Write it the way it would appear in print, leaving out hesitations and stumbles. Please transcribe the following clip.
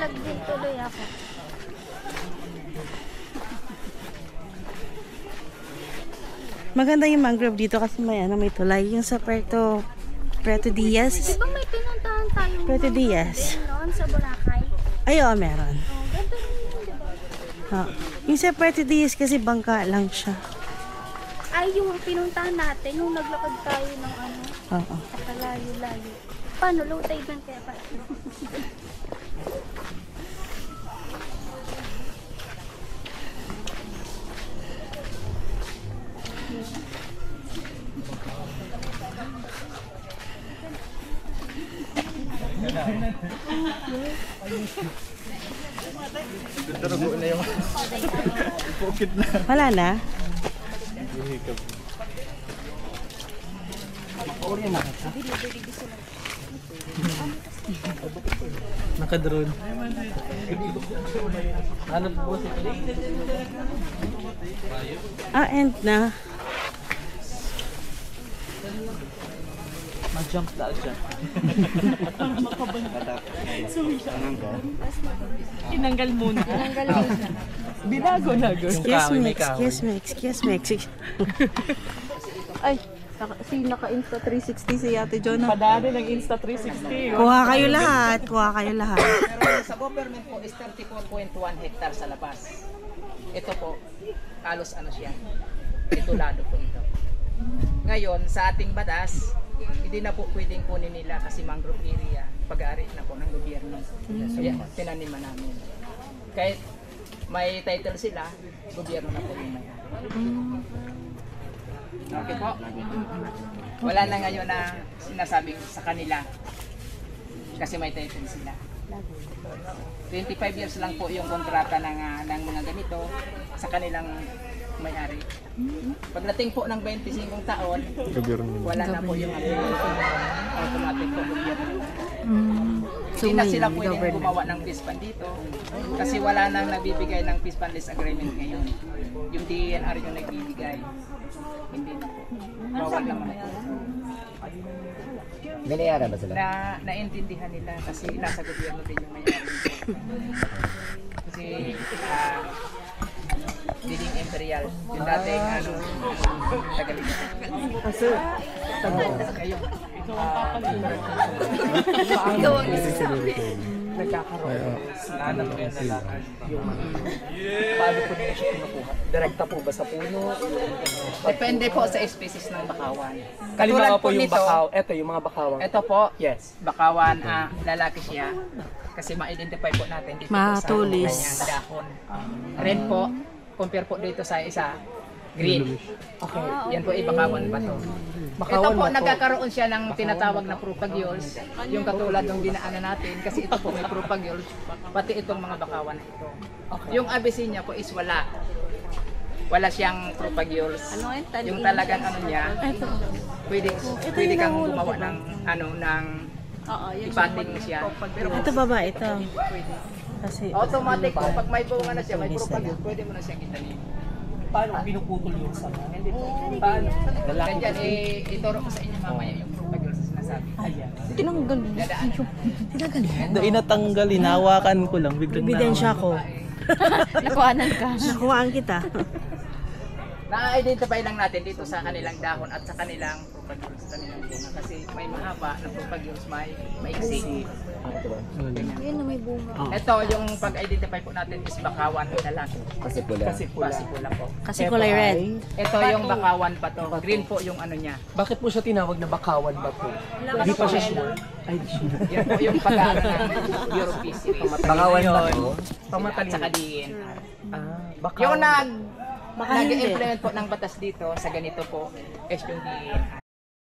Nalaglag din tuloy ako. Maganda yung mangrove dito kasi may ano, may tulay. Yung sa Puerto Diaz. Di ba may pinuntahan tayong Puerto Diaz. din noon sa Boracay? Ay, oo, meron. Oh, ganda rin yun, di ba? Yung sa Puerto Diaz kasi bangka lang siya. Ay, yung pinuntahan natin, yung naglakad tayo ng ano, Oo. pakalayo-layo. Paano? Low tide man kaya pa? Wala na? Naka-drone. Ano po si End na. mag-jump daw dyan. Tinanggal muna. Binago-nago. Excuse me. Ay, naka-Insta 360 si Ate Jonah. Padali ng Insta 360. Kuha kayo lahat. Pero sa government po is 34.1 hectare sa labas. Ito po, halos ano siya, titulado po ito. Ngayon, sa ating batas, hindi na po pwedeng kunin nila kasi mangrove area, pag-aari na po ng gobyerno. Kaya tinaniman namin. Kahit may title sila, gobyerno na po yung may. Okay po? Wala na ngayon na sinasabi sa kanila kasi may title sila. 25 years lang po yung kontrata ng mga ganito sa kanilang may-ari. Pagdating po ng 25 taon, wala na po yung automatic po gobyerno. Hindi na sila pwedeng gumawa ng peace fund dito kasi wala nang nabibigay ng peace fund list agreement ngayon. Yung DNR yung nagbibigay. Hindi na po. Bawal naman po. Binayara ba sila? Naintindihan nila kasi nasa gobyerno din yung may-ari. Kasi Diling Imperial, yung dating Tagaligan. Kasi, Kayo. Ikaw ang isasabi. Nagkakaroon. Hanap ko yung lalaki. Paano po nila siya kinukuha? Direkta po ba sa puno? Depende po sa species ng bakawan. Kalimbawa po yung nito, bakaw. Eto, yung mga bakawang. ito po, Yes. bakawan, lalaki siya. Kasi ma-identify po natin dito Matulis. po sa kanyang dahon. Red po, compare po dito sa isa, green. Okay. Yan po ibakawan pa to. Ito Bakawan po, ba to? nagkakaroon siya ng tinatawag na propagules, yung katulad ng dinaanan natin, kasi ito po may propagules, pati itong mga bakawan na ito. Yung Abyssinia po is wala. Wala siyang propagules. Yung talagang ano niya, pwede kang gumawa ng ng ipating siya. Pero Ito baba, ito. pwede. Kasi, Automatic po, pag may bunga na siya, may propagules, pwede mo na siyang itanim. Paano pinuputol yung sama? Hindi po. Paano? Ganyan, ituro ko sa inyo mamaya yung propagules na sinasabi. Ayan. tinanggal. Na inatanggal, hinawakan ko lang. Biglang ebidensya ko. Nakuhanan ka. Nakuhaan kita. Na-identify lang natin dito sa kanilang dahon at sa kanilang propagules, kanilang bunga. Kasi may mahaba na propagules, may maiksi. Yun na may bunga. Ito, yung pag-identify po natin is bakawan na lalaki. Kasi pula. Kasi pula. Kasi pula po. Kasi kulay red. Ito yung bakawan pa to. Green po yung ano niya. Bakit po siya tinawag na bakawan ba po? Hindi pa siya sure. Ay, di siya. Yan po yung pag-aaral ng European series. Bakawan ba Yun. to? At Pamatalino. saka DNR. Bakawan. Yung nag-implement po ng batas dito sa ganito po is yung DNR.